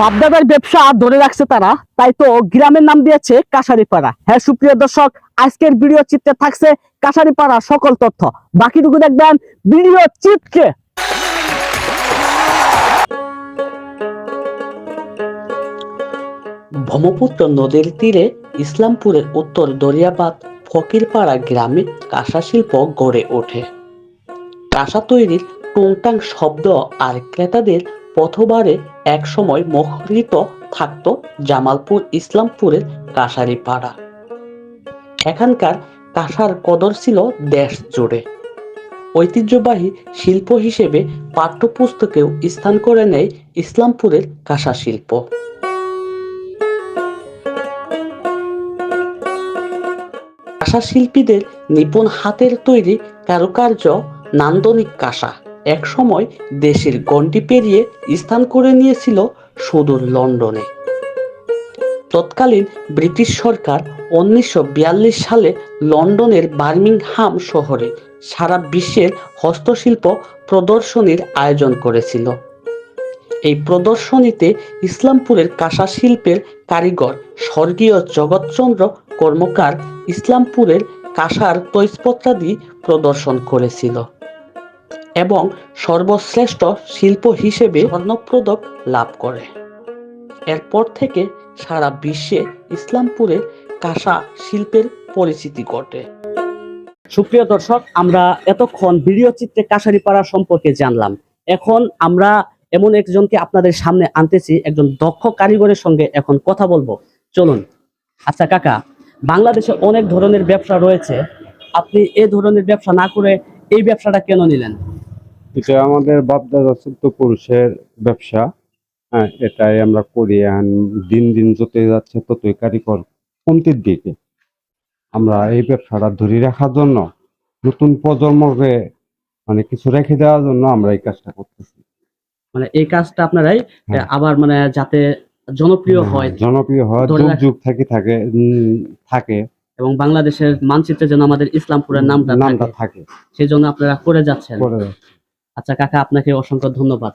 বাপদাদার ব্যবসা ধরে রাখছে তারা, তাই তো গ্রামের নাম দিয়েছে কাশারিপাড়া। হ্যাঁ সুপ্রিয় দর্শক, আজকের ভিডিও চিত্রে থাকছে কাশারিপাড়া সকল তথ্য, বাকিটুকু দেখবেন ভিডিও চিত্রে। ব্রহ্মপুত্র নদীর তীরে ইসলামপুরের উত্তর দরিয়াবাদ ফকিরপাড়া গ্রামে কাঁসা শিল্প গড়ে ওঠে। কাঁসা তৈরির টুংটাং শব্দ আর ক্রেতাদের পথবারে একসময় মুখরিত থাকত জামালপুর ইসলামপুরের কাশারিপাড়া। এখানকার কাঁসার কদর ছিল দেশ জুড়ে। ঐতিহ্যবাহী শিল্প হিসেবে পাঠ্যপুস্তকেও স্থান করে নেয় ইসলামপুরের কাঁসা শিল্প। কাঁসা শিল্পীদের নিপুণ হাতের তৈরি কারুকার্য নান্দনিক কাঁসা একসময় দেশের গণ্ডি পেরিয়ে স্থান করে নিয়েছিল সুদূর লন্ডনে। তৎকালীন ব্রিটিশ সরকার 1942 সালে লন্ডনের বার্মিংহাম শহরে সারা বিশ্বের হস্তশিল্প প্রদর্শনীর আয়োজন করেছিল। এই প্রদর্শনীতে ইসলামপুরের কাঁসা শিল্পের কারিগর স্বর্গীয় জগৎচন্দ্র কর্মকার ইসলামপুরের কাঁসার তৈজপত্রাদি প্রদর্শন করেছিল এবং সর্বশ্রেষ্ঠ শিল্প হিসেবে স্বর্ণপদক লাভ করে। এরপর থেকে সারা বিশ্বে ইসলামপুরের কাঁসা শিল্পের পরিচিতি ঘটে। সুপ্রিয় দর্শক, আমরা এতক্ষণ ভিডিও চিত্রে কাশারিপাড়া সম্পর্কে জানলাম। এখন আমরা এমন একজনকে আপনাদের সামনে আনতেছি, একজন দক্ষ কারিগরের সঙ্গে এখন কথা বলবো। চলুন। আচ্ছা কাকা, বাংলাদেশে অনেক ধরনের ব্যবসা রয়েছে, আপনি এই ধরনের ব্যবসা না করে এই ব্যবসাটা কেন নিলেন? এটা আমাদের বাপদাদা চোদ্দ পুরুষের ব্যবসা। হ্যাঁ, এটাই আমরা করি। দিন দিন যতই যাচ্ছে ততই কারিগর কমতির দিকে। আমরা এই ব্যবসাটা ধরে রাখার জন্য, নতুন প্রজন্মকে মানে কিছু রেখে দেওয়ার জন্য আমরা এই কাজটা করতেছি। মানে এই কাজটা আপনারাই আবার মানে যাতে জনপ্রিয় হয়, যুগ যুগ থাকে এবং বাংলাদেশের মানচিত্রে যেন আমাদের ইসলামপুরের নামটা থাকে, সেই জন্য আপনারা করে যাচ্ছেন। করে যাচ্ছে। আচ্ছা কাকা, আপনাকে অসংখ্য ধন্যবাদ।